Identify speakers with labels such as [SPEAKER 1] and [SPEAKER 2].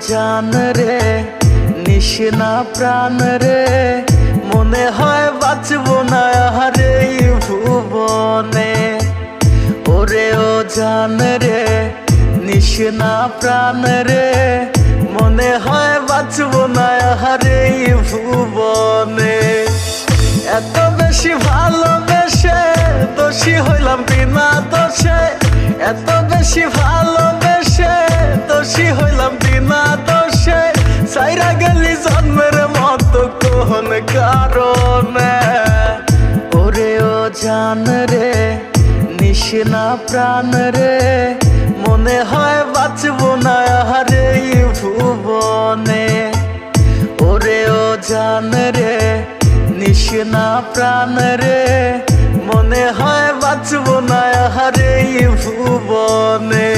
[SPEAKER 1] জান রে নিশিনা প্রাণ রে মনে হয় বাঁচবো না আর এই ভুবনে। ওরে ও জান রে নিশিনা প্রাণ রে মনে হয় বাঁচবো না আর এই ভুবনে। এত বেশি ভালোবেসে দোষী হইলাম বিনা দোষে, এত বেশি ভালোবেসে দোষী হইলাম বিনা দোষে। সাইরা গেলি জন্মের মতো কোন কারণে। ওরে ও জান রে নিশিনা প্রাণ রে মনে হয় বাঁচবো না আর এই ভুবনে। ওরে ও জান রে নিশিনা প্রাণ রে মনে হয় বাঁচবো না আর এই ভুবনে।